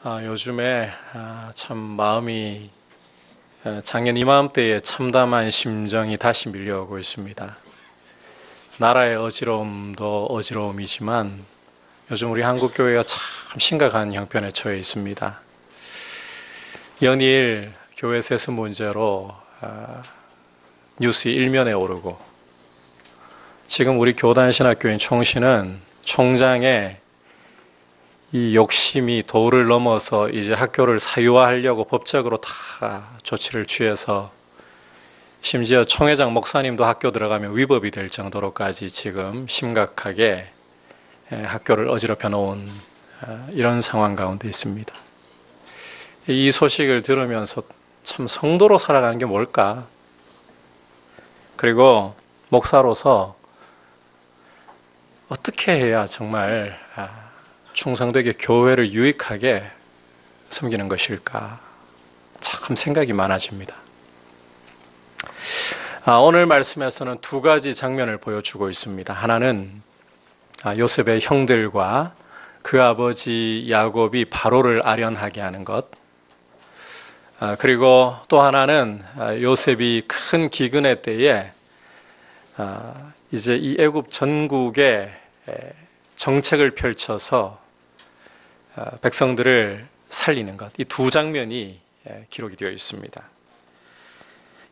요즘에 참 마음이 작년 이맘때에 참담한 심정이 다시 밀려오고 있습니다. 나라의 어지러움도 어지러움이지만 요즘 우리 한국교회가 참 심각한 형편에 처해 있습니다. 연일 교회 세습 문제로 뉴스 일면에 오르고, 지금 우리 교단신학교인 총신은 총장의 이 욕심이 도를 넘어서 이제 학교를 사유화하려고 법적으로 다 조치를 취해서, 심지어 총회장 목사님도 학교 들어가면 위법이 될 정도로까지 지금 심각하게 학교를 어지럽혀 놓은 이런 상황 가운데 있습니다. 이 소식을 들으면서 참 성도로 살아가는 게 뭘까? 그리고 목사로서 어떻게 해야 정말 충성되게 교회를 유익하게 섬기는 것일까? 참 생각이 많아집니다. 오늘 말씀에서는 두 가지 장면을 보여주고 있습니다. 하나는 요셉의 형들과 그 아버지 야곱이 바로를 아련하게 하는 것, 그리고 또 하나는 요셉이 큰 기근의 때에 이제 이 애굽 전국에 정책을 펼쳐서 백성들을 살리는 것, 이 두 장면이 기록이 되어 있습니다.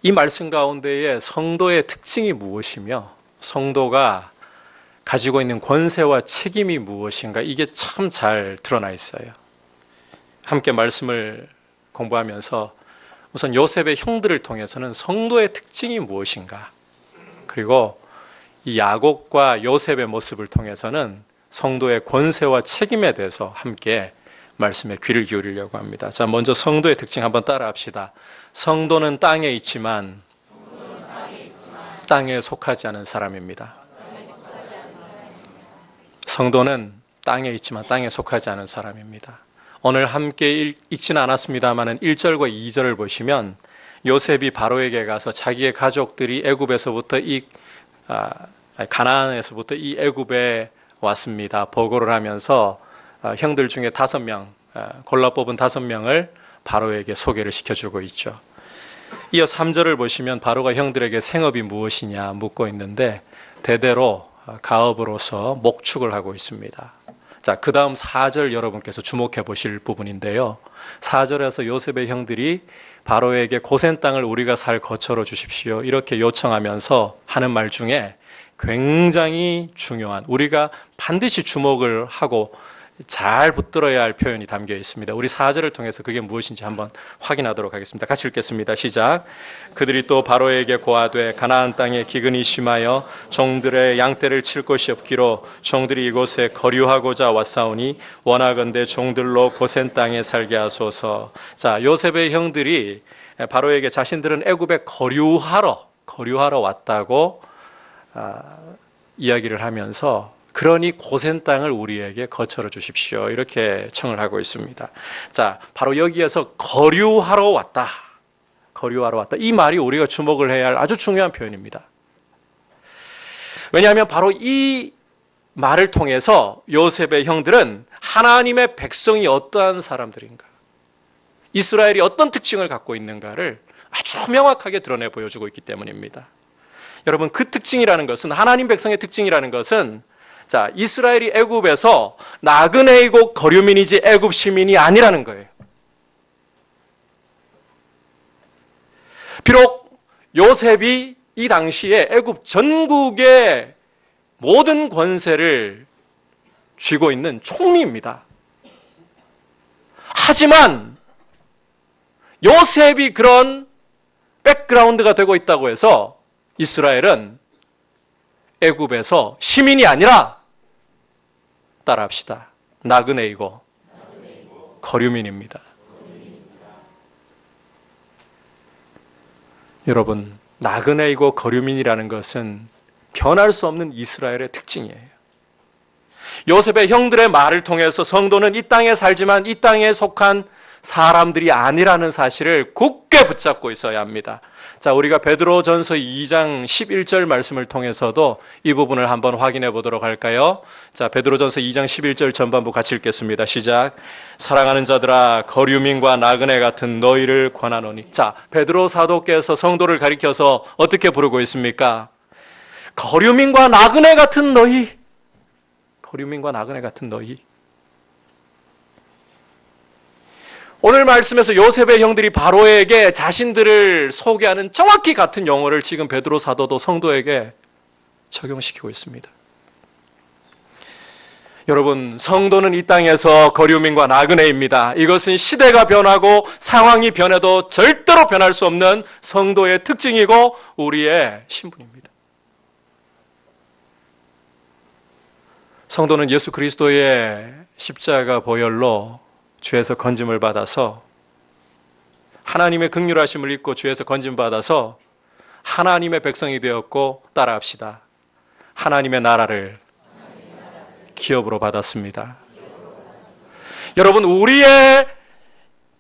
이 말씀 가운데에 성도의 특징이 무엇이며 성도가 가지고 있는 권세와 책임이 무엇인가, 이게 참 잘 드러나 있어요. 함께 말씀을 공부하면서 우선 요셉의 형들을 통해서는 성도의 특징이 무엇인가, 그리고 이 야곱과 요셉의 모습을 통해서는 성도의 권세와 책임에 대해서 함께 말씀에 귀를 기울이려고 합니다. 자, 먼저 성도의 특징 한번 따라 합시다. 성도는 땅에 있지만 땅에 속하지 않은 사람입니다. 성도는 땅에 있지만 땅에 속하지 않은 사람입니다. 오늘 함께 읽지는 않았습니다만 1절과 2절을 보시면 요셉이 바로에게 가서 자기의 가족들이 애굽에서부터 가나안에서부터 이 애굽에 왔습니다. 보고를 하면서 형들 중에 5명, 골라 뽑은 5명을 바로에게 소개를 시켜주고 있죠. 이어 3절을 보시면 바로가 형들에게 생업이 무엇이냐 묻고 있는데 대대로 가업으로서 목축을 하고 있습니다. 자, 그 다음 4절 여러분께서 주목해 보실 부분인데요. 4절에서 요셉의 형들이 바로에게 고센 땅을 우리가 살 거처로 주십시오, 이렇게 요청하면서 하는 말 중에 굉장히 중요한, 우리가 반드시 주목을 하고 잘 붙들어야 할 표현이 담겨 있습니다. 우리 4절을 통해서 그게 무엇인지 한번 확인하도록 하겠습니다. 같이 읽겠습니다. 시작. 그들이 또 바로에게 고하되 가나안 땅에 기근이 심하여 종들의 양떼를 칠 곳이 없기로 종들이 이곳에 거류하고자 왔사오니 원하건대 종들로 고센 땅에 살게 하소서. 자, 요셉의 형들이 바로에게 자신들은 애굽에 거류하러 왔다고 이야기를 하면서, 그러니 고센 땅을 우리에게 거처로 주십시오, 이렇게 청을 하고 있습니다. 자, 바로 여기에서 거류하러 왔다, 이 말이 우리가 주목을 해야 할 아주 중요한 표현입니다. 왜냐하면 바로 이 말을 통해서 요셉의 형들은 하나님의 백성이 어떠한 사람들인가, 이스라엘이 어떤 특징을 갖고 있는가를 아주 명확하게 드러내 보여주고 있기 때문입니다. 여러분, 그 특징이라는 것은, 하나님 백성의 특징이라는 것은, 자, 이스라엘이 애굽에서 나그네이고 거류민이지 애굽 시민이 아니라는 거예요. 비록 요셉이 이 당시에 애굽 전국의 모든 권세를 쥐고 있는 총리입니다. 하지만 요셉이 그런 백그라운드가 되고 있다고 해서 이스라엘은 애굽에서 시민이 아니라, 따라합시다, 나그네이고 거류민입니다. 여러분, 나그네이고 거류민이라는 것은 변할 수 없는 이스라엘의 특징이에요. 요셉의 형들의 말을 통해서 성도는 이 땅에 살지만 이 땅에 속한 사람들이 아니라는 사실을 굳게 붙잡고 있어야 합니다. 자, 우리가 베드로전서 2장 11절 말씀을 통해서도 이 부분을 한번 확인해 보도록 할까요? 자, 베드로전서 2장 11절 전반부 같이 읽겠습니다. 시작. 사랑하는 자들아, 거류민과 나그네 같은 너희를 권하노니. 자, 베드로 사도께서 성도를 가리켜서 어떻게 부르고 있습니까? 거류민과 나그네 같은 너희. 거류민과 나그네 같은 너희. 오늘 말씀에서 요셉의 형들이 바로에게 자신들을 소개하는 정확히 같은 용어를 지금 베드로 사도도 성도에게 적용시키고 있습니다. 여러분, 성도는 이 땅에서 거류민과 나그네입니다. 이것은 시대가 변하고 상황이 변해도 절대로 변할 수 없는 성도의 특징이고 우리의 신분입니다. 성도는 예수 그리스도의 십자가 보혈로 죄에서 건짐을 받아서 하나님의 긍휼하심을 입고 죄에서 건짐받아서 하나님의 백성이 되었고 따라합시다. 하나님의 나라를 기업으로 받았습니다. 여러분, 우리의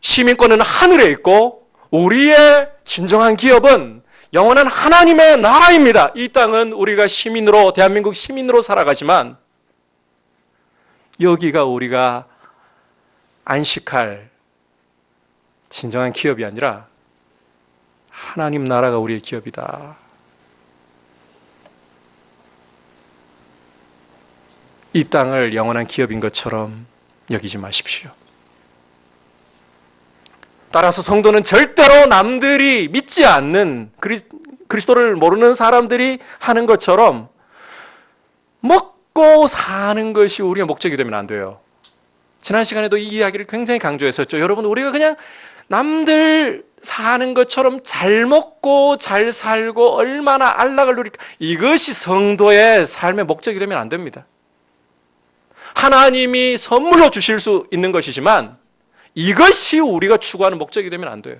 시민권은 하늘에 있고 우리의 진정한 기업은 영원한 하나님의 나라입니다. 이 땅은 우리가 시민으로, 대한민국 시민으로 살아가지만 여기가 우리가 안식할 진정한 기업이 아니라 하나님 나라가 우리의 기업이다. 이 땅을 영원한 기업인 것처럼 여기지 마십시오. 따라서 성도는 절대로 남들이 믿지 않는 그리스도를 모르는 사람들이 하는 것처럼 먹고 사는 것이 우리의 목적이 되면 안 돼요. 지난 시간에도 이 이야기를 굉장히 강조했었죠. 여러분, 우리가 그냥 남들 사는 것처럼 잘 먹고 잘 살고 얼마나 안락을 누릴까, 이것이 성도의 삶의 목적이 되면 안 됩니다. 하나님이 선물로 주실 수 있는 것이지만 이것이 우리가 추구하는 목적이 되면 안 돼요.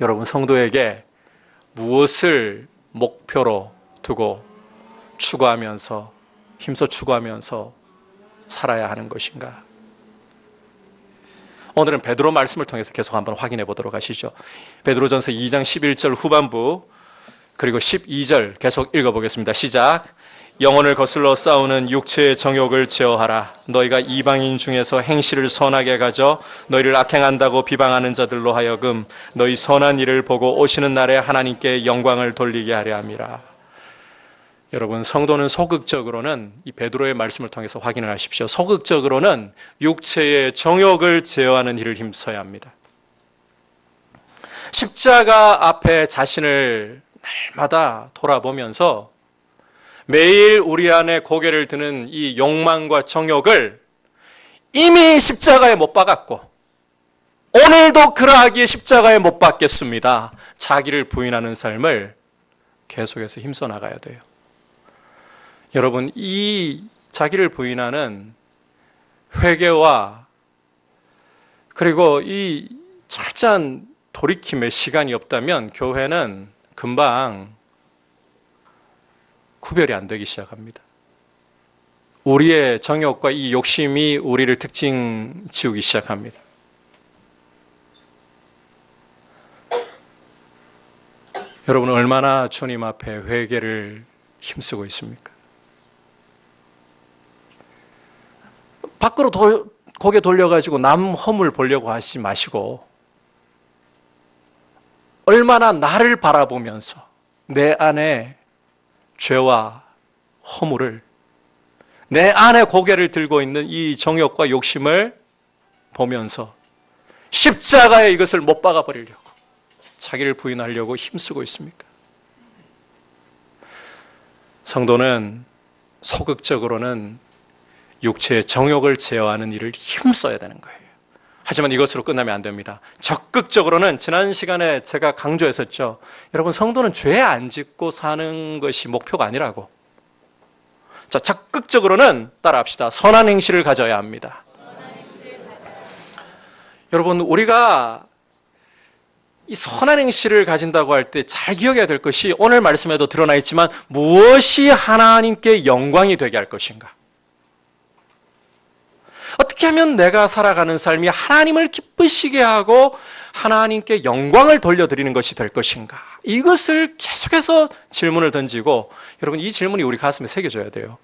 여러분, 성도에게 무엇을 목표로 두고 추구하면서 힘써 추구하면서 살아야 하는 것인가? 오늘은 베드로 말씀을 통해서 계속 한번 확인해 보도록 하시죠. 베드로전서 2장 11절 후반부 그리고 12절 계속 읽어보겠습니다. 시작. 영혼을 거슬러 싸우는 육체의 정욕을 제어하라. 너희가 이방인 중에서 행실을 선하게 가져 너희를 악행한다고 비방하는 자들로 하여금 너희 선한 일을 보고 오시는 날에 하나님께 영광을 돌리게 하려 함이라. 여러분, 성도는 소극적으로는 이 베드로의 말씀을 통해서 확인을 하십시오. 소극적으로는 육체의 정욕을 제어하는 일을 힘써야 합니다. 십자가 앞에 자신을 날마다 돌아보면서 매일 우리 안에 고개를 드는 이 욕망과 정욕을 이미 십자가에 못 박았고 오늘도 그러하기에 십자가에 못 박겠습니다. 자기를 부인하는 삶을 계속해서 힘써 나가야 돼요. 여러분, 이 자기를 부인하는 회개와 그리고 이 철저한 돌이킴의 시간이 없다면 교회는 금방 구별이 안 되기 시작합니다. 우리의 정욕과 이 욕심이 우리를 특징 지우기 시작합니다. 여러분, 얼마나 주님 앞에 회개를 힘쓰고 있습니까? 밖으로 고개 돌려가지고 남 허물 보려고 하지 마시고 얼마나 나를 바라보면서 내 안에 죄와 허물을, 내 안에 고개를 들고 있는 이 정욕과 욕심을 보면서 십자가에 이것을 못 박아버리려고, 자기를 부인하려고 힘쓰고 있습니까? 성도는 소극적으로는 육체의 정욕을 제어하는 일을 힘써야 되는 거예요. 하지만 이것으로 끝나면 안 됩니다. 적극적으로는 지난 시간에 제가 강조했었죠. 여러분, 성도는 죄 안 짓고 사는 것이 목표가 아니라고. 자, 적극적으로는 따라합시다. 선한 행실을 가져야 합니다. 여러분, 우리가 이 선한 행실을 가진다고 할 때 잘 기억해야 될 것이 오늘 말씀에도 드러나 있지만 무엇이 하나님께 영광이 되게 할 것인가? 어떻게 하면 내가 살아가는 삶이 하나님을 기쁘시게 하고 하나님께 영광을 돌려드리는 것이 될 것인가? 이것을 계속해서 질문을 던지고, 여러분, 이 질문이 우리 가슴에 새겨져야 돼요.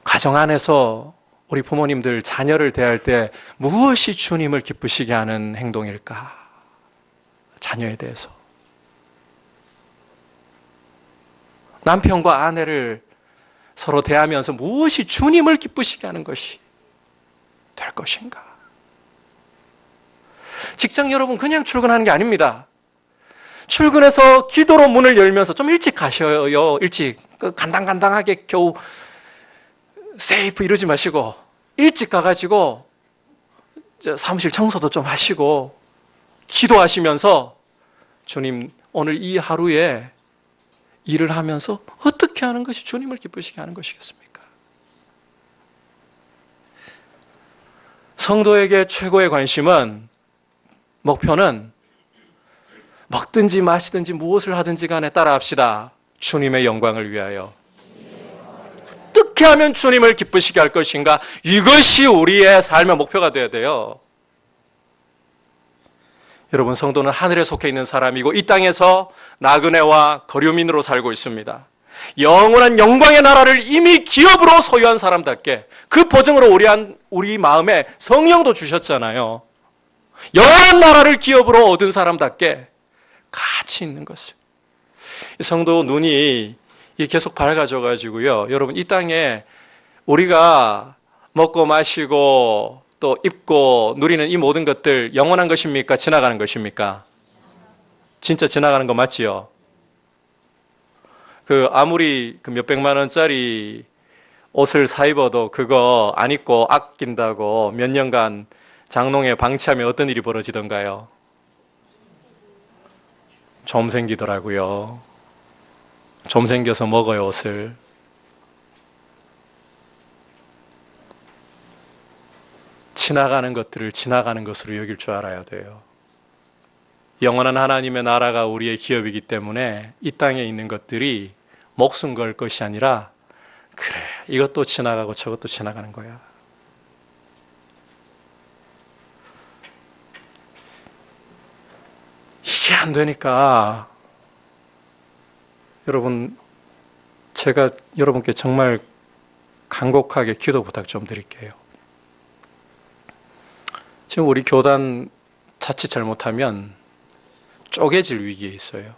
가정 안에서 우리 부모님들 자녀를 대할 때 무엇이 주님을 기쁘시게 하는 행동일까? 자녀에 대해서. 남편과 아내를 서로 대하면서 무엇이 주님을 기쁘시게 하는 것이 될 것인가? 직장 여러분, 그냥 출근하는 게 아닙니다. 출근해서 기도로 문을 열면서 좀 일찍 가셔요. 일찍. 간당간당하게 겨우 세이프 이러지 마시고 일찍 가가지고 사무실 청소도 좀 하시고 기도하시면서, 주님, 오늘 이 하루에 일을 하면서 어떻게 하는 것이 주님을 기쁘시게 하는 것이겠습니까? 성도에게 최고의 관심은, 목표는 먹든지 마시든지 무엇을 하든지 간에 따라합시다. 주님의 영광을 위하여. 어떻게 하면 주님을 기쁘시게 할 것인가? 이것이 우리의 삶의 목표가 되어야 돼요. 여러분, 성도는 하늘에 속해 있는 사람이고 이 땅에서 나그네와 거류민으로 살고 있습니다. 영원한 영광의 나라를 이미 기업으로 소유한 사람답게, 그 보증으로 우리 마음에 성령도 주셨잖아요. 영원한 나라를 기업으로 얻은 사람답게 가치 있는 것을. 성도 눈이 계속 밝아져가지고요, 여러분, 이 땅에 우리가 먹고 마시고 또 입고 누리는 이 모든 것들 영원한 것입니까? 지나가는 것입니까? 진짜 지나가는 거 맞지요? 아무리 몇백만 원짜리 옷을 사 입어도 그거 안 입고 아낀다고 몇 년간 장롱에 방치하면 어떤 일이 벌어지던가요? 좀 생기더라고요. 좀 생겨서 먹어요, 옷을. 지나가는 것들을 지나가는 것으로 여길 줄 알아야 돼요. 영원한 하나님의 나라가 우리의 기업이기 때문에 이 땅에 있는 것들이 목숨 걸 것이 아니라, 그래, 이것도 지나가고 저것도 지나가는 거야. 이게 안 되니까 여러분, 제가 여러분께 정말 간곡하게 기도 부탁 좀 드릴게요. 지금 우리 교단 자칫 잘못하면 쪼개질 위기에 있어요.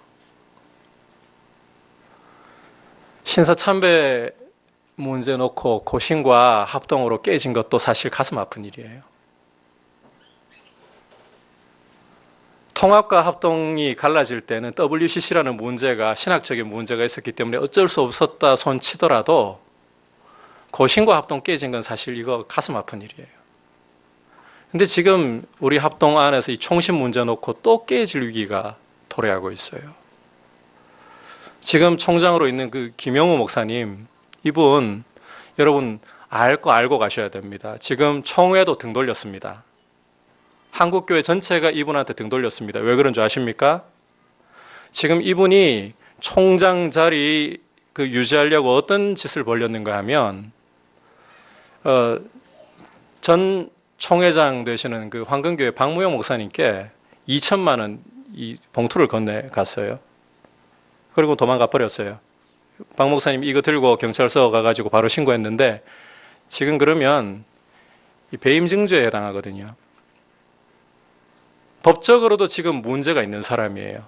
신사참배 문제 놓고 고신과 합동으로 깨진 것도 사실 가슴 아픈 일이에요. 통합과 합동이 갈라질 때는 WCC라는 문제가, 신학적인 문제가 있었기 때문에 어쩔 수 없었다 손치더라도, 고신과 합동 깨진 건 사실 이거 가슴 아픈 일이에요. 근데 지금 우리 합동 안에서 이 총신 문제 놓고 또 깨질 위기가 도래하고 있어요. 지금 총장으로 있는 김영우 목사님, 이분 여러분 알고 가셔야 됩니다. 지금 총회도 등 돌렸습니다. 한국교회 전체가 이분한테 등 돌렸습니다. 왜 그런 줄 아십니까? 지금 이분이 총장 자리 유지하려고 어떤 짓을 벌였는가 하면, 전 총회장 되시는 황금교회 박무영 목사님께 2천만 원 이 봉투를 건네갔어요. 그리고 도망가 버렸어요. 박 목사님 이거 들고 경찰서 가가지고 바로 신고했는데, 지금 그러면 배임 증죄에 해당하거든요. 법적으로도 지금 문제가 있는 사람이에요.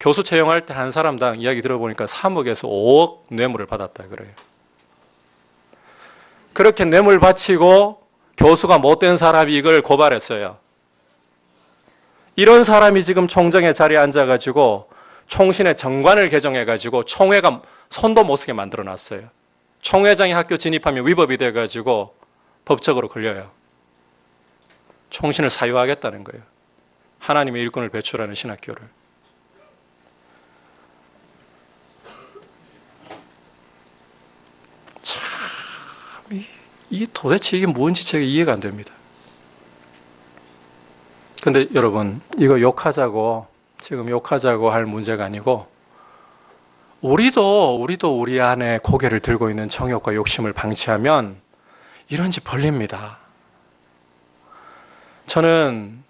교수 채용할 때 한 사람당 이야기 들어보니까 3억에서 5억 뇌물을 받았다 그래요. 그렇게 뇌물 바치고 교수가 못된 사람이 이걸 고발했어요. 이런 사람이 지금 총장의 자리에 앉아가지고 총신의 정관을 개정해가지고 총회가 손도 못 쓰게 만들어놨어요. 총회장이 학교 진입하면 위법이 돼가지고 법적으로 걸려요. 총신을 사유하겠다는 거예요. 하나님의 일꾼을 배출하는 신학교를. 참, 이게 도대체 이게 뭔지 제가 이해가 안 됩니다. 근데 여러분, 이거 지금 욕하자고 할 문제가 아니고, 우리도 우리 안에 고개를 들고 있는 정욕과 욕심을 방치하면 이런 집 벌립니다. 저는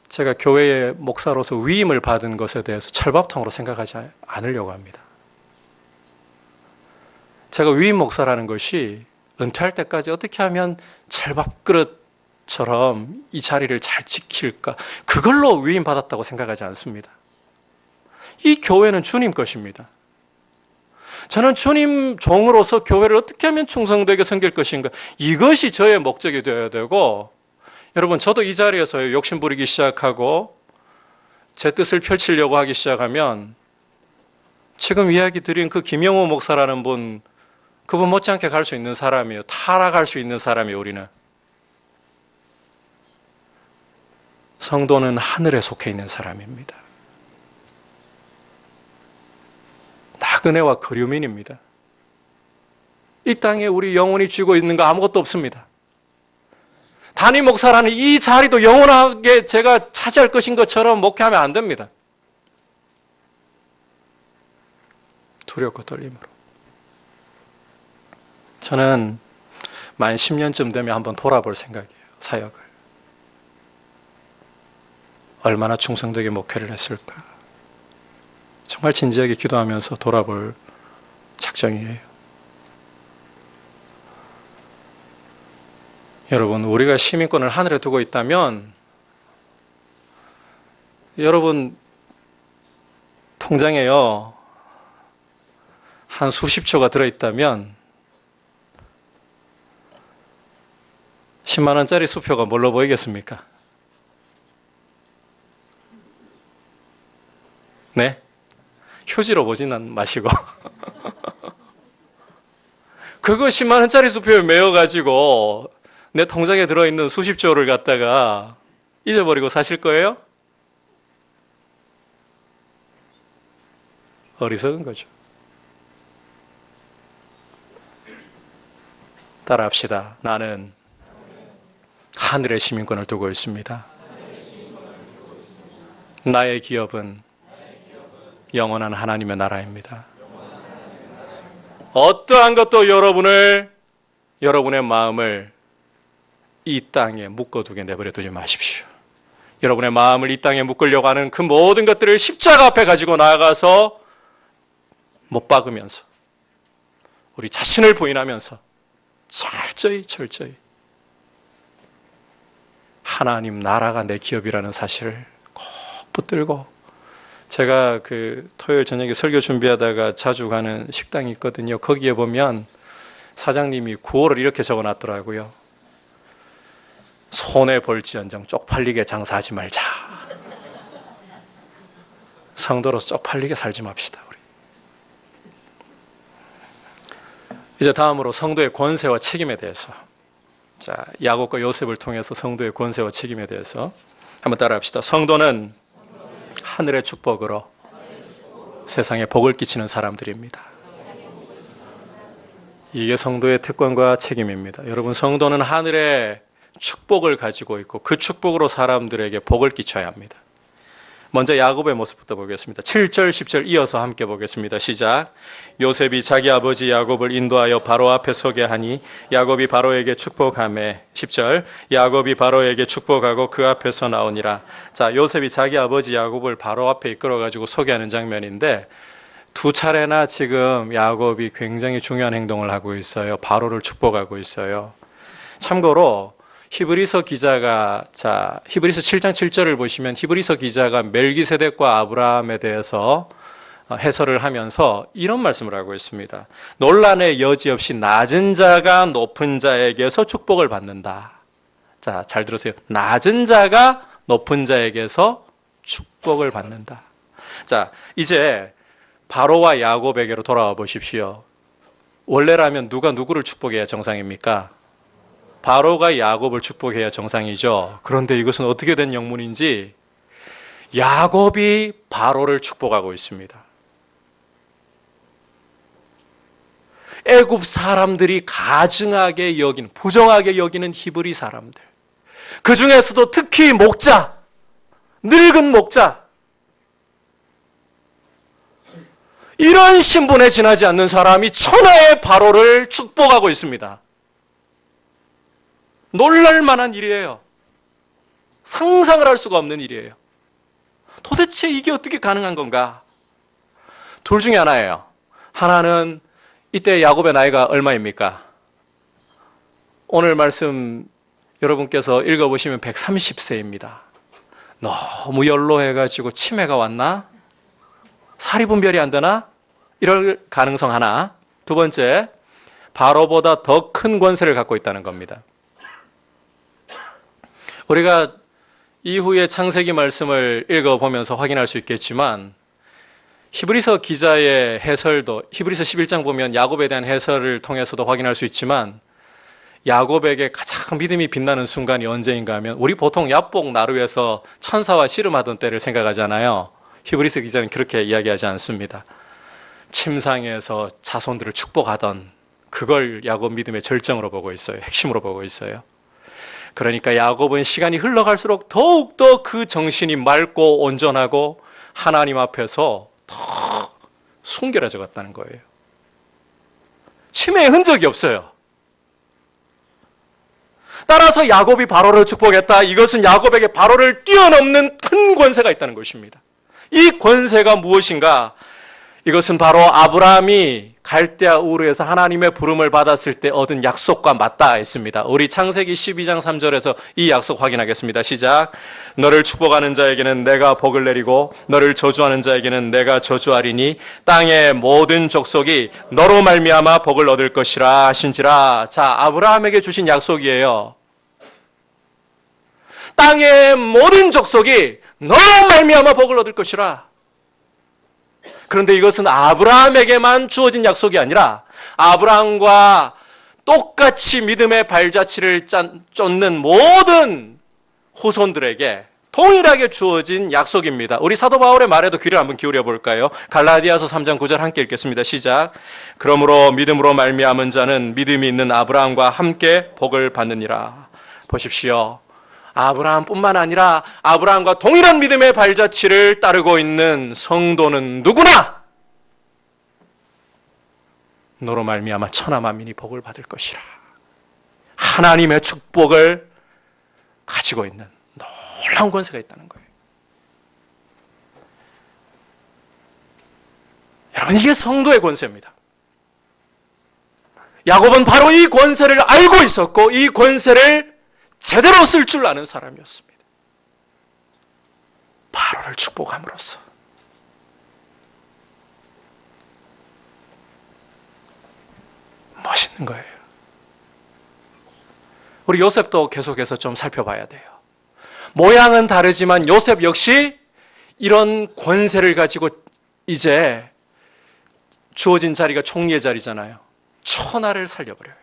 제가 교회의 목사로서 위임을 받은 것에 대해서 철밥통으로 생각하지 않으려고 합니다. 제가 위임 목사라는 것이 은퇴할 때까지 어떻게 하면 찰밥그릇처럼 이 자리를 잘 지킬까, 그걸로 위임 받았다고 생각하지 않습니다. 이 교회는 주님 것입니다. 저는 주님 종으로서 교회를 어떻게 하면 충성되게 섬길 것인가, 이것이 저의 목적이 되어야 되고, 여러분, 저도 이 자리에서 욕심 부리기 시작하고 제 뜻을 펼치려고 하기 시작하면 지금 이야기 드린 그 김영호 목사라는 분, 그분 못지않게 갈 수 있는 사람이에요. 타락할 수 있는 사람이에요. 우리는 성도는 하늘에 속해 있는 사람입니다. 나그네와 거류민입니다. 이 땅에 우리 영혼이 쥐고 있는 거 아무것도 없습니다. 담임 목사라는 이 자리도 영원하게 제가 차지할 것인 것처럼 목회하면 안 됩니다. 두렵고 떨림으로. 저는 만 10년쯤 되면 한번 돌아볼 생각이에요. 사역을. 얼마나 충성되게 목회를 했을까. 정말 진지하게 기도하면서 돌아볼 작정이에요. 여러분, 우리가 시민권을 하늘에 두고 있다면 여러분 통장에요 한 수십조가 들어있다면 10만 원짜리 수표가 뭘로 보이겠습니까? 네? 휴지로 보지는 마시고 그거 10만 원짜리 수표에 메어가지고 내 통장에 들어있는 수십조를 갖다가 잊어버리고 사실 거예요? 어리석은 거죠. 따라합시다. 나는 하늘의 시민권을 두고 있습니다. 나의 기업은 영원한 하나님의 나라입니다. 어떠한 것도 여러분의 마음을 이 땅에 묶어두게 내버려 두지 마십시오. 여러분의 마음을 이 땅에 묶으려고 하는 그 모든 것들을 십자가 앞에 가지고 나아가서 못 박으면서 우리 자신을 부인하면서 철저히 하나님 나라가 내 기업이라는 사실을 꼭 붙들고, 제가 그 토요일 저녁에 설교 준비하다가 자주 가는 식당이 있거든요. 거기에 보면 사장님이 구호를 이렇게 적어놨더라고요. 손해 볼지언정 쪽팔리게 장사하지 말자. 성도로서 쪽팔리게 살지 맙시다. 우리 이제 다음으로 성도의 권세와 책임에 대해서, 자, 야곱과 요셉을 통해서 성도의 권세와 책임에 대해서 한번 따라합시다. 성도는 하늘의 축복으로 세상에 복을 끼치는 사람들입니다. 이게 성도의 특권과 책임입니다. 여러분, 성도는 하늘의 축복을 가지고 있고 그 축복으로 사람들에게 복을 끼쳐야 합니다. 먼저 야곱의 모습부터 보겠습니다. 7절, 10절 이어서 함께 보겠습니다. 시작. 요셉이 자기 아버지 야곱을 인도하여 바로 앞에 서게 하니 야곱이 바로에게 축복하매. 10절. 야곱이 바로에게 축복하고 그 앞에서 나오니라. 자, 요셉이 자기 아버지 야곱을 바로 앞에 이끌어가지고 소개하는 장면인데, 두 차례나 지금 야곱이 굉장히 중요한 행동을 하고 있어요. 바로를 축복하고 있어요. 참고로 히브리서 기자가, 자, 히브리서 7장 7절을 보시면 히브리서 기자가 멜기세덱과 아브라함에 대해서 해설을 하면서 이런 말씀을 하고 있습니다. 논란의 여지 없이 낮은 자가 높은 자에게서 축복을 받는다. 자, 잘 들으세요. 낮은 자가 높은 자에게서 축복을 받는다. 자, 이제 바로와 야곱에게로 돌아와 보십시오. 원래라면 누가 누구를 축복해야 정상입니까? 바로가 야곱을 축복해야 정상이죠. 그런데 이것은 어떻게 된 영문인지 야곱이 바로를 축복하고 있습니다. 애굽 사람들이 가증하게 여기는, 부정하게 여기는 히브리 사람들, 그 중에서도 특히 목자, 늙은 목자, 이런 신분에 지나지 않는 사람이 천하의 바로를 축복하고 있습니다. 놀랄만한 일이에요. 상상을 할 수가 없는 일이에요. 도대체 이게 어떻게 가능한 건가? 둘 중에 하나예요. 하나는 이때 야곱의 나이가 얼마입니까? 오늘 말씀 여러분께서 읽어보시면 130세입니다. 너무 연로해가지고 치매가 왔나? 살이 분별이 안 되나? 이럴 가능성 하나. 두 번째, 바로보다 더 큰 권세를 갖고 있다는 겁니다. 우리가 이후에 창세기 말씀을 읽어보면서 확인할 수 있겠지만 히브리서 기자의 해설도 히브리서 11장 보면 야곱에 대한 해설을 통해서도 확인할 수 있지만 야곱에게 가장 믿음이 빛나는 순간이 언제인가 하면 우리 보통 야복 나루에서 천사와 씨름하던 때를 생각하잖아요. 히브리서 기자는 그렇게 이야기하지 않습니다. 침상에서 자손들을 축복하던 그걸 야곱 믿음의 절정으로 보고 있어요. 핵심으로 보고 있어요. 그러니까 야곱은 시간이 흘러갈수록 더욱더 그 정신이 맑고 온전하고 하나님 앞에서 더 순결해져 갔다는 거예요. 치매의 흔적이 없어요. 따라서 야곱이 바로를 축복했다. 이것은 야곱에게 바로를 뛰어넘는 큰 권세가 있다는 것입니다. 이 권세가 무엇인가? 이것은 바로 아브라함이 갈대아 우르에서 하나님의 부름을 받았을 때 얻은 약속과 맞닿아 했습니다. 우리 창세기 12장 3절에서 이 약속 확인하겠습니다. 시작. 너를 축복하는 자에게는 내가 복을 내리고 너를 저주하는 자에게는 내가 저주하리니 땅의 모든 족속이 너로 말미암아 복을 얻을 것이라 하신지라. 자, 아브라함에게 주신 약속이에요. 땅의 모든 족속이 너로 말미암아 복을 얻을 것이라. 그런데 이것은 아브라함에게만 주어진 약속이 아니라 아브라함과 똑같이 믿음의 발자취를 쫓는 모든 후손들에게 동일하게 주어진 약속입니다. 우리 사도 바울의 말에도 귀를 한번 기울여 볼까요? 갈라디아서 3장 9절 함께 읽겠습니다. 시작. 그러므로 믿음으로 말미암은 자는 믿음이 있는 아브라함과 함께 복을 받느니라. 보십시오. 아브라함뿐만 아니라 아브라함과 동일한 믿음의 발자취를 따르고 있는 성도는 누구나 너로 말미암아 천하 만민이 복을 받을 것이라. 하나님의 축복을 가지고 있는 놀라운 권세가 있다는 거예요. 여러분, 이게 성도의 권세입니다. 야곱은 바로 이 권세를 알고 있었고 이 권세를 제대로 쓸 줄 아는 사람이었습니다. 바로를 축복함으로써 멋있는 거예요. 우리 요셉도 계속해서 좀 살펴봐야 돼요. 모양은 다르지만 요셉 역시 이런 권세를 가지고 이제 주어진 자리가 총리의 자리잖아요. 천하를 살려버려요.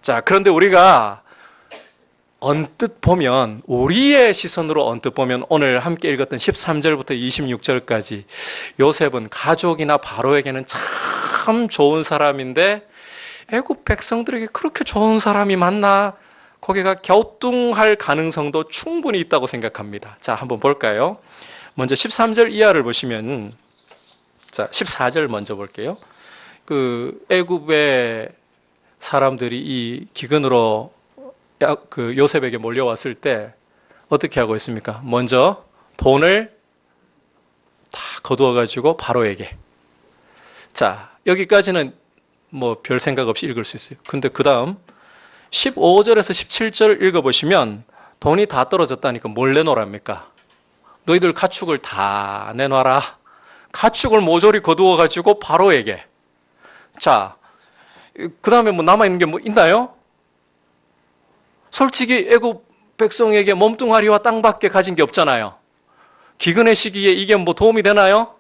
자, 그런데 우리가 언뜻 보면, 우리의 시선으로 언뜻 보면 오늘 함께 읽었던 13절부터 26절까지 요셉은 가족이나 바로에게는 참 좋은 사람인데 애굽 백성들에게 그렇게 좋은 사람이 맞나? 거기가 갸우뚱할 가능성도 충분히 있다고 생각합니다. 자, 한번 볼까요? 먼저 13절 이하를 보시면, 자, 14절 먼저 볼게요. 애굽의 사람들이 이 기근으로 요셉에게 몰려왔을 때 어떻게 하고 있습니까? 먼저 돈을 다 거두어가지고 바로에게. 자, 여기까지는 뭐 별 생각 없이 읽을 수 있어요. 근데 그 다음 15절에서 17절 읽어보시면 돈이 다 떨어졌다니까 뭘 내놓으랍니까? 너희들 가축을 다 내놔라. 가축을 모조리 거두어가지고 바로에게. 자, 그 다음에 뭐 남아있는 게 뭐 있나요? 솔직히 애굽 백성에게 몸뚱아리와 땅밖에 가진 게 없잖아요. 기근의 시기에 이게 뭐 도움이 되나요?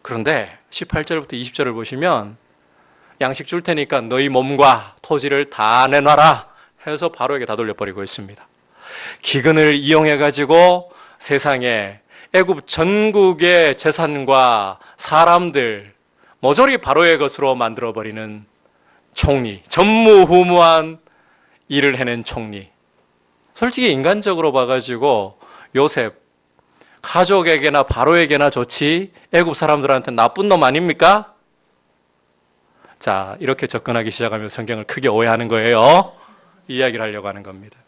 그런데 18절부터 20절을 보시면 양식 줄 테니까 너희 몸과 토지를 다 내놔라 해서 바로에게 다 돌려버리고 있습니다. 기근을 이용해가지고 세상에 애굽 전국의 재산과 사람들 모조리 바로의 것으로 만들어버리는 총리, 전무후무한 일을 해낸 총리. 솔직히 인간적으로 봐가지고 요셉 가족에게나 바로에게나 좋지 애굽 사람들한테 나쁜 놈 아닙니까? 자, 이렇게 접근하기 시작하면 성경을 크게 오해하는 거예요. 이야기를 하려고 하는 겁니다.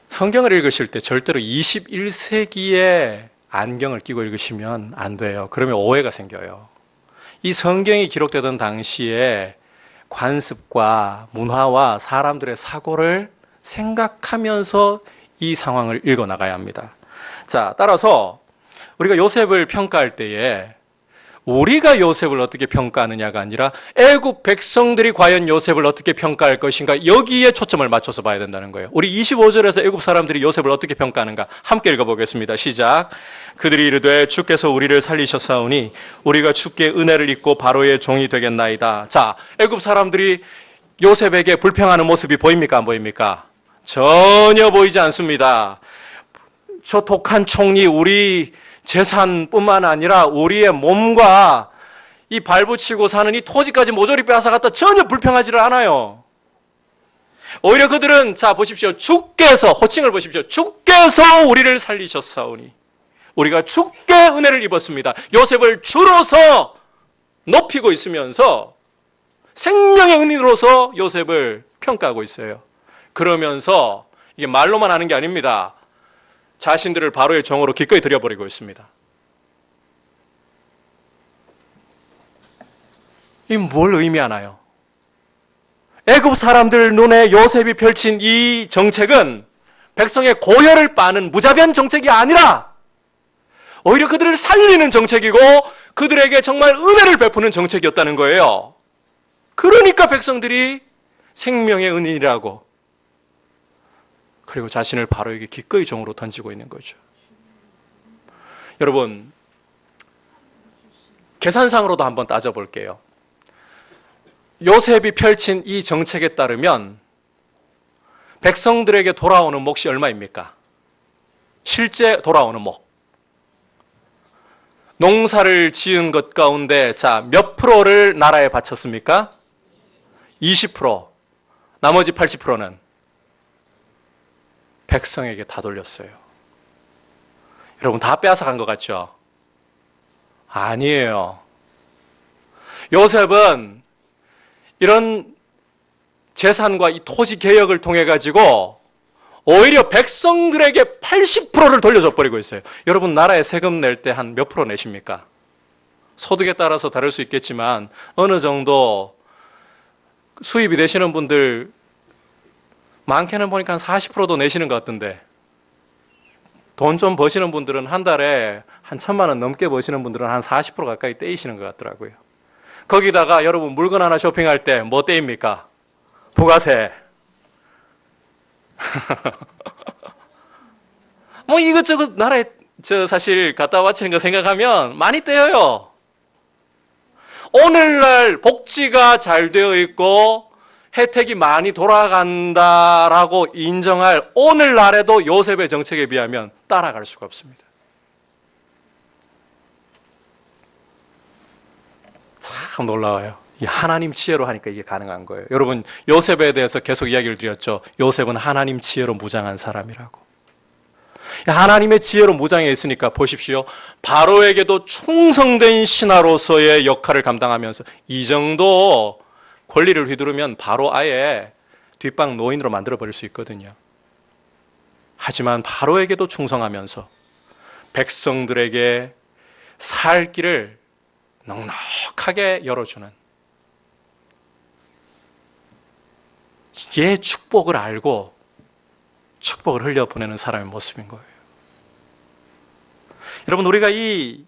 성경을 읽으실 때 절대로 21세기의 안경을 끼고 읽으시면 안 돼요. 그러면 오해가 생겨요. 이 성경이 기록되던 당시에 관습과 문화와 사람들의 사고를 생각하면서 이 상황을 읽어 나가야 합니다. 자, 따라서 우리가 요셉을 평가할 때에 우리가 요셉을 어떻게 평가하느냐가 아니라 애굽 백성들이 과연 요셉을 어떻게 평가할 것인가, 여기에 초점을 맞춰서 봐야 된다는 거예요. 우리 25절에서 애굽 사람들이 요셉을 어떻게 평가하는가 함께 읽어보겠습니다. 시작. 그들이 이르되 주께서 우리를 살리셨사오니 우리가 주께 은혜를 입고 바로의 종이 되겠나이다. 자, 애굽 사람들이 요셉에게 불평하는 모습이 보입니까, 안 보입니까? 전혀 보이지 않습니다. 저 독한 총리, 우리 재산뿐만 아니라 우리의 몸과 이 발붙이고 사는 이 토지까지 모조리 빼앗아갔다 전혀 불평하지를 않아요. 오히려 그들은, 자, 보십시오. 주께서, 호칭을 보십시오. 주께서 우리를 살리셨사오니 우리가 주께 은혜를 입었습니다. 요셉을 주로서 높이고 있으면서 생명의 은인으로서 요셉을 평가하고 있어요. 그러면서 이게 말로만 하는 게 아닙니다. 자신들을 바로의 종으로 기꺼이 들여버리고 있습니다. 이 뭘 의미하나요? 애굽 사람들 눈에 요셉이 펼친 이 정책은 백성의 고혈을 빠는 무자비한 정책이 아니라 오히려 그들을 살리는 정책이고 그들에게 정말 은혜를 베푸는 정책이었다는 거예요. 그러니까 백성들이 생명의 은인이라고, 그리고 자신을 바로에게 기꺼이 종으로 던지고 있는 거죠. 여러분, 계산상으로도 한번 따져볼게요. 요셉이 펼친 이 정책에 따르면 백성들에게 돌아오는 몫이 얼마입니까? 실제 돌아오는 몫. 농사를 지은 것 가운데 자, 몇 프로를 나라에 바쳤습니까? 20%. 나머지 80%는 백성에게 다 돌렸어요. 여러분, 다 빼앗아간 것 같죠? 아니에요. 요셉은 이런 재산과 이 토지 개혁을 통해 가지고 오히려 백성들에게 80%를 돌려줘 버리고 있어요. 여러분, 나라에 세금 낼 때 한 몇 프로 내십니까? 소득에 따라서 다를 수 있겠지만 어느 정도 수입이 되시는 분들 많게는 보니까 한 40%도 내시는 것 같던데, 돈 좀 버시는 분들은 한 달에 한 1,000만 원 넘게 버시는 분들은 한 40% 가까이 떼이시는 것 같더라고요. 거기다가 여러분 물건 하나 쇼핑할 때 뭐 떼입니까? 부가세. 뭐 이것저것 나라에 사실 갖다 바치는 거 생각하면 많이 떼어요. 오늘날 복지가 잘 되어 있고 혜택이 많이 돌아간다라고 인정할 오늘날에도 요셉의 정책에 비하면 따라갈 수가 없습니다. 참 놀라워요. 하나님 지혜로 하니까 이게 가능한 거예요. 여러분, 요셉에 대해서 계속 이야기를 드렸죠. 요셉은 하나님 지혜로 무장한 사람이라고. 하나님의 지혜로 무장해 있으니까 보십시오. 바로에게도 충성된 신하로서의 역할을 감당하면서 이 정도 권리를 휘두르면 바로 아예 뒷방 노인으로 만들어버릴 수 있거든요. 하지만 바로에게도 충성하면서 백성들에게 살 길을 넉넉하게 열어주는, 이게 축복을 알고 축복을 흘려보내는 사람의 모습인 거예요. 여러분, 우리가 이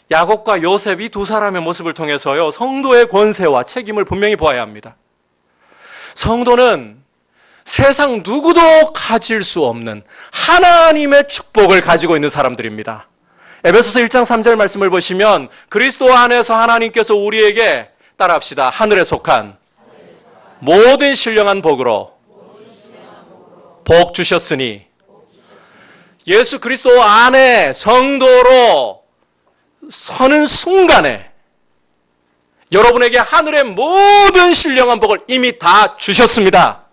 야곱과 요셉 이 두 사람의 모습을 통해서요, 성도의 권세와 책임을 분명히 보아야 합니다. 성도는 세상 누구도 가질 수 없는 하나님의 축복을 가지고 있는 사람들입니다. 에베소서 1장 3절 말씀을 보시면 그리스도 안에서 하나님께서 우리에게, 따라합시다, 하늘에 속한 모든 신령한 복으로 복 주셨으니, 예수 그리스도 안에 성도로 서는 순간에 여러분에게 하늘의 모든 신령한 복을 이미 다 주셨습니다.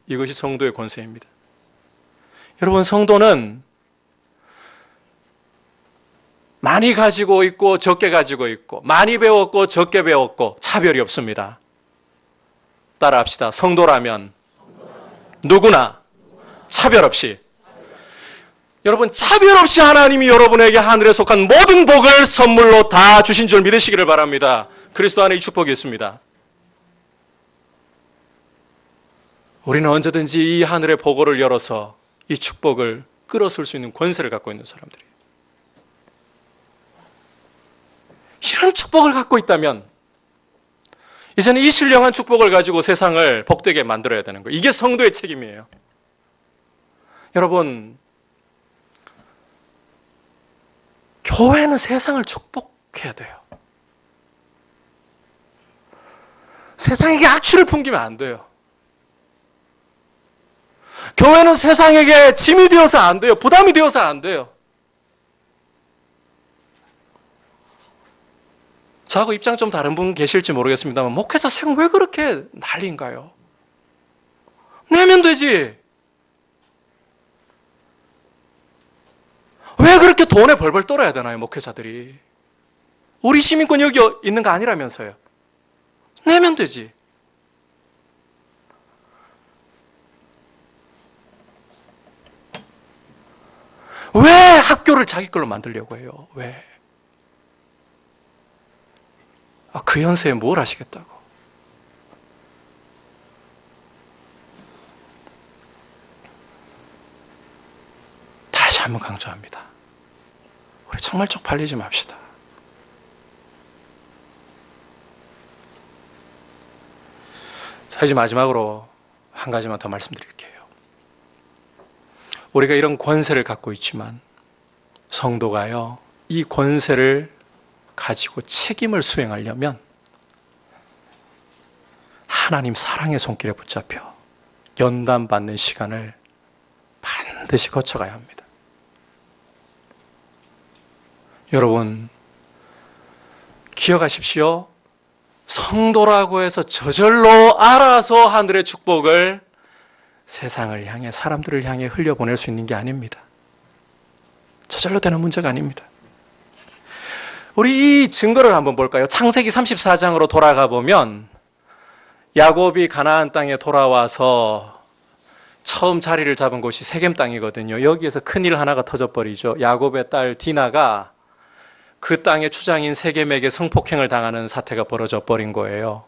이것이 성도의 권세입니다. 여러분, 성도는 많이 가지고 있고 적게 가지고 있고, 많이 배웠고 적게 배웠고 차별이 없습니다. 따라합시다. 성도라면 누구나 차별 없이, 여러분 차별 없이 하나님이 여러분에게 하늘에 속한 모든 복을 선물로 다 주신 줄 믿으시기를 바랍니다. 그리스도 안에 이 축복이 있습니다. 우리는 언제든지 이 하늘의 보고를 열어서 이 축복을 끌어쓸 수 있는 권세를 갖고 있는 사람들이에요. 이런 축복을 갖고 있다면 이제는 이 신령한 축복을 가지고 세상을 복되게 만들어야 되는 거예요. 이게 성도의 책임이에요. 여러분, 교회는 세상을 축복해야 돼요. 세상에게 악취를 풍기면 안 돼요. 교회는 세상에게 짐이 되어서 안 돼요. 부담이 되어서 안 돼요. 저하고 입장 좀 다른 분 계실지 모르겠습니다만, 목회자 생활 왜 그렇게 난리인가요? 내면 되지. 왜 그렇게 돈에 벌벌 떨어야 되나요, 목회자들이? 우리 시민권 여기 있는 거 아니라면서요. 내면 되지. 왜 학교를 자기 걸로 만들려고 해요? 왜? 그 연세에 뭘 하시겠다고. 다시 한번 강조합니다. 우리 정말 쪽팔리지 맙시다. 자, 이제 마지막으로 한 가지만 더 말씀드릴게요. 우리가 이런 권세를 갖고 있지만 성도가요, 이 권세를 가지고 책임을 수행하려면 하나님 사랑의 손길에 붙잡혀 연단받는 시간을 반드시 거쳐가야 합니다. 여러분, 기억하십시오. 성도라고 해서 저절로 알아서 하늘의 축복을 세상을 향해, 사람들을 향해 흘려보낼 수 있는 게 아닙니다. 저절로 되는 문제가 아닙니다. 우리 이 증거를 한번 볼까요? 창세기 34장으로 돌아가 보면 야곱이 가나안 땅에 돌아와서 처음 자리를 잡은 곳이 세겜 땅이거든요. 여기에서 큰일 하나가 터져버리죠. 야곱의 딸 디나가 그 땅의 추장인 세겜에게 성폭행을 당하는 사태가 벌어져 버린 거예요.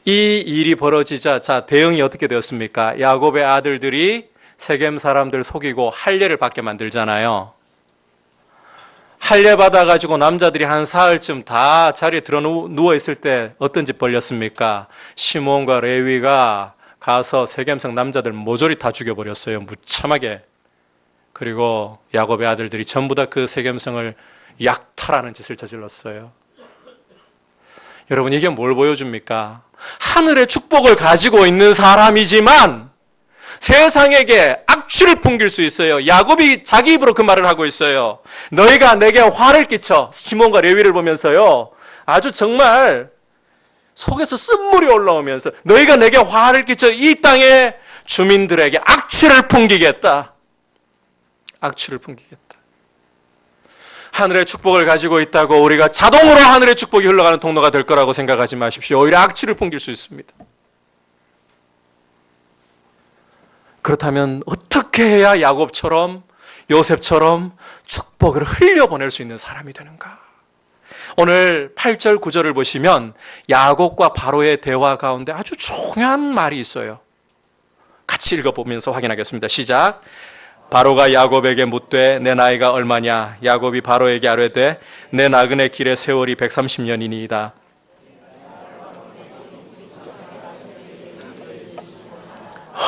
이 일이 벌어지자, 대응이 어떻게 되었습니까? 야곱의 아들들이 세겜 사람들 속이고 할례를 받게 만들잖아요. 할례 받아가지고 남자들이 한 사흘쯤 다 자리에 들어 누워있을 때 어떤 짓 벌렸습니까? 시몬과 레위가 가서 세겜성 남자들 모조리 다 죽여버렸어요. 무참하게. 그리고 야곱의 아들들이 전부 다 그 세겜성을 약탈하는 짓을 저질렀어요. 여러분, 이게 뭘 보여줍니까? 하늘의 축복을 가지고 있는 사람이지만 세상에게 악취를 풍길 수 있어요. 야곱이 자기 입으로 그 말을 하고 있어요. 너희가 내게 화를 끼쳐, 시몬과 레위를 보면서요, 아주 정말 속에서 쓴물이 올라오면서 너희가 내게 화를 끼쳐 이 땅의 주민들에게 악취를 풍기겠다. 악취를 풍기겠다. 하늘의 축복을 가지고 있다고 우리가 자동으로 하늘의 축복이 흘러가는 통로가 될 거라고 생각하지 마십시오. 오히려 악취를 풍길 수 있습니다. 그렇다면 어떻게 해야 야곱처럼, 요셉처럼 축복을 흘려보낼 수 있는 사람이 되는가? 오늘 8절 9절을 보시면 야곱과 바로의 대화 가운데 아주 중요한 말이 있어요. 같이 읽어보면서 확인하겠습니다. 시작. 바로가 야곱에게 묻되 내 나이가 얼마냐? 야곱이 바로에게 아뢰되 내 나그네 길의 세월이 130년이니이다.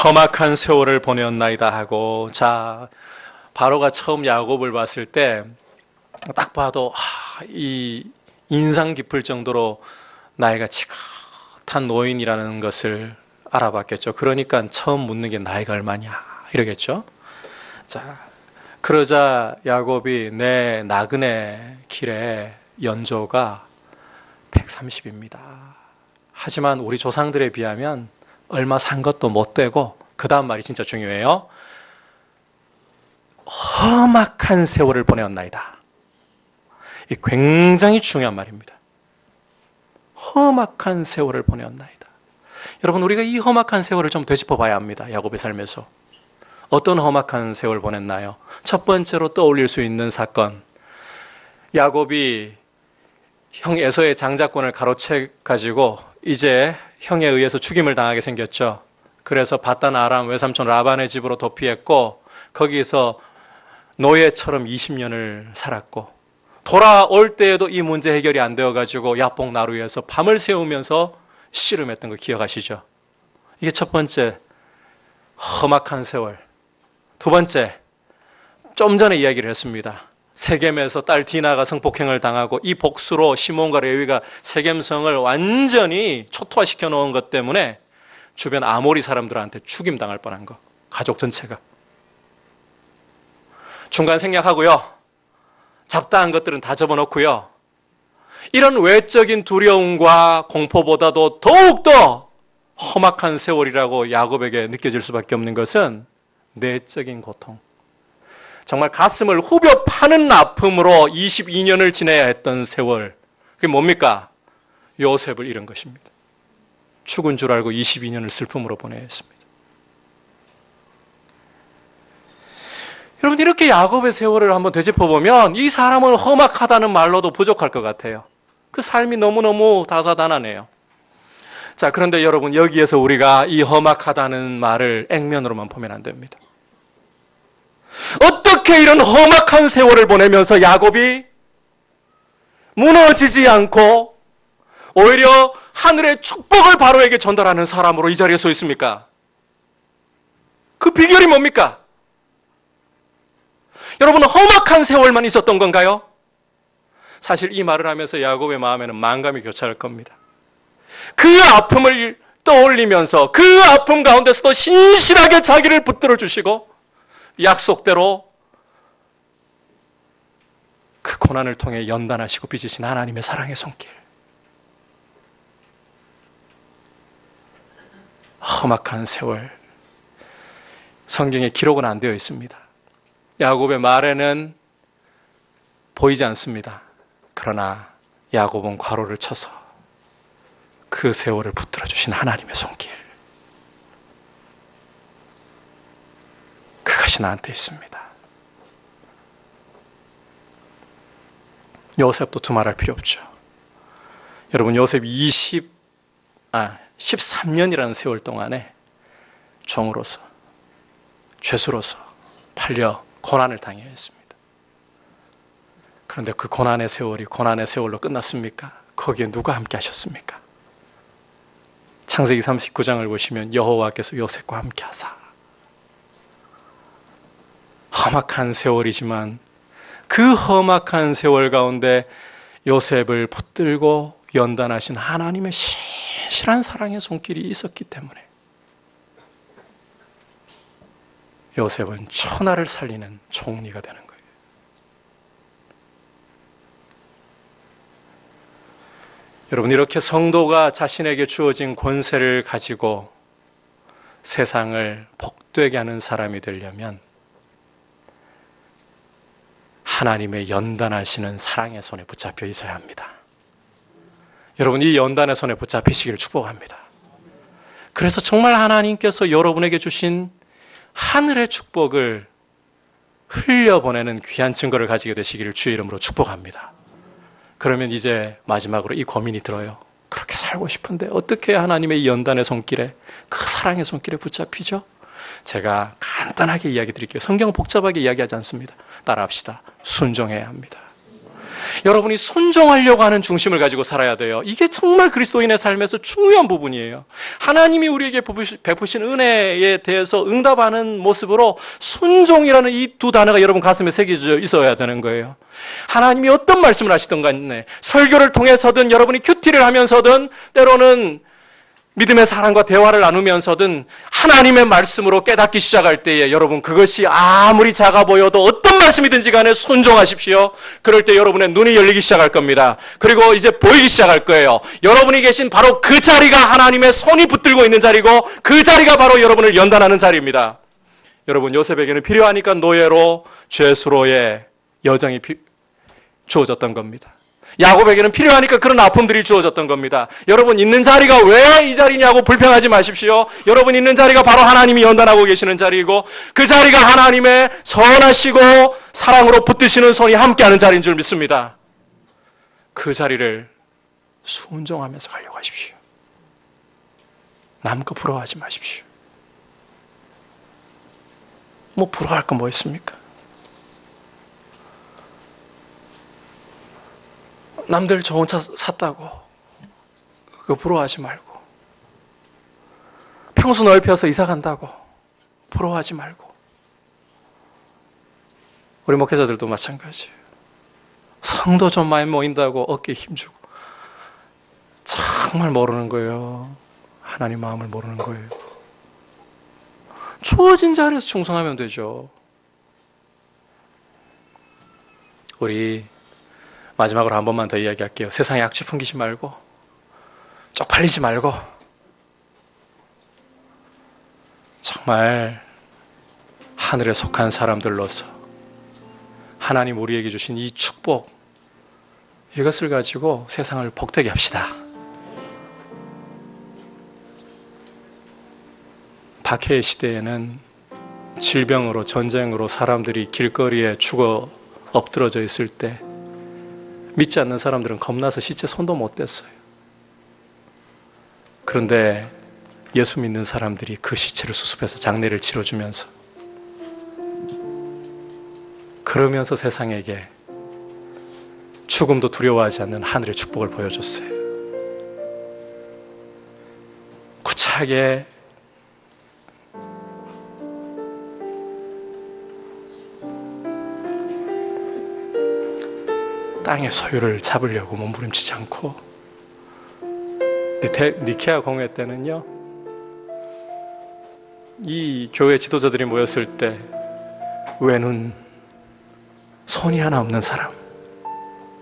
험악한 세월을 보내었나이다 하고, 자, 바로가 처음 야곱을 봤을 때 딱 봐도 이 인상 깊을 정도로 나이가 지긋한 노인이라는 것을 알아봤겠죠. 그러니까 처음 묻는 게 나이가 얼마냐 이러겠죠. 자, 그러자 야곱이 내 나그네 길의 연조가 130입니다. 하지만 우리 조상들에 비하면 얼마 산 것도 못 되고, 그 다음 말이 진짜 중요해요. 험악한 세월을 보내었나이다. 이 굉장히 중요한 말입니다. 험악한 세월을 보내었나이다. 여러분, 우리가 이 험악한 세월을 좀 되짚어 봐야 합니다. 야곱의 삶에서. 어떤 험악한 세월 보냈나요? 첫 번째로 떠올릴 수 있는 사건. 야곱이 형 에서의 장자권을 가로채 가지고 이제 형에 의해서 죽임을 당하게 생겼죠. 그래서 바단 아람 외삼촌 라반의 집으로 도피했고 거기서 노예처럼 20년을 살았고 돌아올 때에도 이 문제 해결이 안 되어가지고 야복 나루에서 밤을 새우면서 씨름했던 거 기억하시죠? 이게 첫 번째 험악한 세월. 두 번째, 좀 전에 이야기를 했습니다. 세겜에서 딸 디나가 성폭행을 당하고 이 복수로 시몬과 레위가 세겜성을 완전히 초토화시켜 놓은 것 때문에 주변 아모리 사람들한테 죽임당할 뻔한 거. 가족 전체가. 중간 생략하고요. 잡다한 것들은 다 접어놓고요. 이런 외적인 두려움과 공포보다도 더욱더 험악한 세월이라고 야곱에게 느껴질 수밖에 없는 것은 내적인 고통. 정말 가슴을 후벼 파는 아픔으로 22년을 지내야 했던 세월. 그게 뭡니까? 요셉을 잃은 것입니다. 죽은 줄 알고 22년을 슬픔으로 보내야 했습니다. 여러분, 이렇게 야곱의 세월을 한번 되짚어보면 이 사람은 험악하다는 말로도 부족할 것 같아요. 그 삶이 너무너무 다사다난해요. 자, 그런데 여러분, 여기에서 우리가 이 험악하다는 말을 액면으로만 보면 안 됩니다. 어떻게 이런 험악한 세월을 보내면서 야곱이 무너지지 않고 오히려 하늘의 축복을 바로에게 전달하는 사람으로 이 자리에 서 있습니까? 그 비결이 뭡니까? 여러분, 험악한 세월만 있었던 건가요? 사실 이 말을 하면서 야곱의 마음에는 만감이 교차할 겁니다. 그 아픔을 떠올리면서 그 아픔 가운데서도 신실하게 자기를 붙들어 주시고 약속대로 그 고난을 통해 연단하시고 빚으신 하나님의 사랑의 손길. 험악한 세월. 성경에 기록은 안 되어 있습니다. 야곱의 말에는 보이지 않습니다. 그러나 야곱은 괄호를 쳐서 그 세월을 붙들어 주신 하나님의 손길. 그것이 나한테 있습니다. 요셉도 두말할 필요 없죠. 여러분, 요셉 13년이라는 세월 동안에 종으로서, 죄수로서 팔려 고난을 당해야 했습니다. 그런데 그 고난의 세월이 고난의 세월로 끝났습니까? 거기에 누가 함께 하셨습니까? 창세기 39장을 보시면 여호와께서 요셉과 함께 하사. 험악한 세월이지만 그 험악한 세월 가운데 요셉을 붙들고 연단하신 하나님의 신실한 사랑의 손길이 있었기 때문에 요셉은 천하를 살리는 총리가 되는 거예요. 여러분, 이렇게 성도가 자신에게 주어진 권세를 가지고 세상을 복되게 하는 사람이 되려면 하나님의 연단하시는 사랑의 손에 붙잡혀 있어야 합니다. 여러분, 이 연단의 손에 붙잡히시기를 축복합니다. 그래서 정말 하나님께서 여러분에게 주신 하늘의 축복을 흘려보내는 귀한 증거를 가지게 되시기를 주의 이름으로 축복합니다. 그러면 이제 마지막으로 이 고민이 들어요. 그렇게 살고 싶은데 어떻게 하나님의 이 연단의 손길에, 그 사랑의 손길에 붙잡히죠? 제가 간단하게 이야기 드릴게요. 성경 복잡하게 이야기하지 않습니다. 따라합시다. 순종해야 합니다. 여러분이 순종하려고 하는 중심을 가지고 살아야 돼요. 이게 정말 그리스도인의 삶에서 중요한 부분이에요. 하나님이 우리에게 베푸신 은혜에 대해서 응답하는 모습으로 순종이라는 이 두 단어가 여러분 가슴에 새겨져 있어야 되는 거예요. 하나님이 어떤 말씀을 하시든 간에 설교를 통해서든 여러분이 큐티를 하면서든 때로는 믿음의 사람과 대화를 나누면서든 하나님의 말씀으로 깨닫기 시작할 때에 여러분 그것이 아무리 작아 보여도 어떤 말씀이든지 간에 순종하십시오. 그럴 때 여러분의 눈이 열리기 시작할 겁니다. 그리고 이제 보이기 시작할 거예요. 여러분이 계신 바로 그 자리가 하나님의 손이 붙들고 있는 자리고 그 자리가 바로 여러분을 연단하는 자리입니다. 여러분, 요셉에게는 필요하니까 노예로 죄수로의 여정이 주어졌던 겁니다. 야곱에게는 필요하니까 그런 아픔들이 주어졌던 겁니다. 여러분 있는 자리가 왜 이 자리냐고 불평하지 마십시오. 여러분 있는 자리가 바로 하나님이 연단하고 계시는 자리이고 그 자리가 하나님의 선하시고 사랑으로 붙드시는 손이 함께하는 자리인 줄 믿습니다. 그 자리를 순종하면서 가려고 하십시오. 남과 부러워하지 마십시오. 뭐 부러워할 건 뭐 있습니까? 남들 좋은 차 샀다고 그거 부러워하지 말고, 평수 넓혀서 이사 간다고 부러워하지 말고, 우리 목회자들도 마찬가지예요. 성도 좀 많이 모인다고 어깨에 힘주고 정말 모르는 거예요. 하나님 마음을 모르는 거예요. 주어진 자리에서 충성하면 되죠. 우리 마지막으로 한 번만 더 이야기할게요. 세상에 악취 풍기지 말고, 쪽팔리지 말고, 정말 하늘에 속한 사람들로서 하나님 우리에게 주신 이 축복, 이것을 가지고 세상을 복되게 합시다. 박해의 시대에는 질병으로, 전쟁으로 사람들이 길거리에 죽어 엎드러져 있을 때 믿지 않는 사람들은 겁나서 시체 손도 못 댔어요. 그런데 예수 믿는 사람들이 그 시체를 수습해서 장례를 치러주면서, 그러면서 세상에게 죽음도 두려워하지 않는 하늘의 축복을 보여줬어요. 구차하게 땅의 소유를 잡으려고 몸부림치지 않고, 니케아 공회 때는요, 이 교회 지도자들이 모였을 때 외눈, 손이 하나 없는 사람,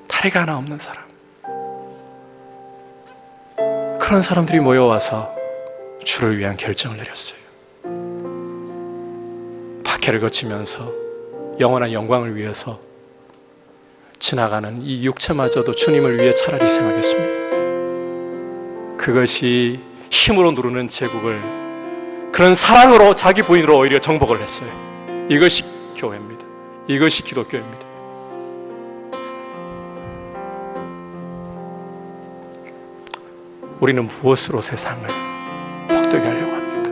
다리가 하나 없는 사람, 그런 사람들이 모여와서 주를 위한 결정을 내렸어요. 박해를 거치면서 영원한 영광을 위해서 지나가는 이 육체마저도 주님을 위해 차라리 희생하겠습니다. 그것이 힘으로 누르는 제국을 그런 사랑으로 자기 부인으로 오히려 정복을 했어요. 이것이 교회입니다. 이것이 기독교입니다. 우리는 무엇으로 세상을 복되게 하려고 합니까?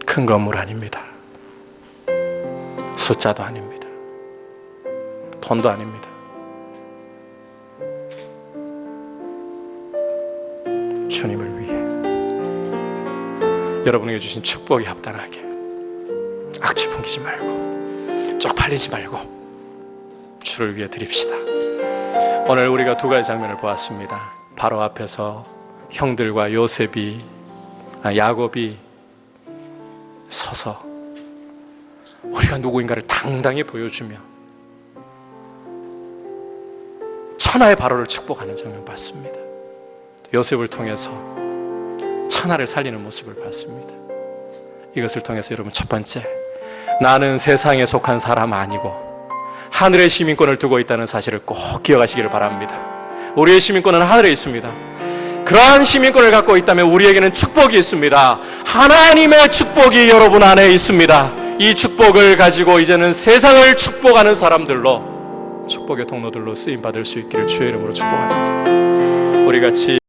큰 건물 아닙니다. 숫자도 아닙니다. 돈도 아닙니다. 주님을 위해 여러분에게 주신 축복에 합당하게 악취 풍기지 말고, 쪽팔리지 말고 주를 위해 드립시다. 오늘 우리가 두 가지 장면을 보았습니다. 바로 앞에서 형들과 야곱이 서서 우리가 누구인가를 당당히 보여주며 천하의 바로를 축복하는 장면 봤습니다. 요셉을 통해서 천하를 살리는 모습을 봤습니다. 이것을 통해서 여러분, 첫 번째, 나는 세상에 속한 사람 아니고 하늘의 시민권을 두고 있다는 사실을 꼭 기억하시기를 바랍니다. 우리의 시민권은 하늘에 있습니다. 그러한 시민권을 갖고 있다면 우리에게는 축복이 있습니다. 하나님의 축복이 여러분 안에 있습니다. 이 축복을 가지고 이제는 세상을 축복하는 사람들로, 축복의 통로들로 쓰임받을 수 있기를 주의 이름으로 축복합니다. 우리 같이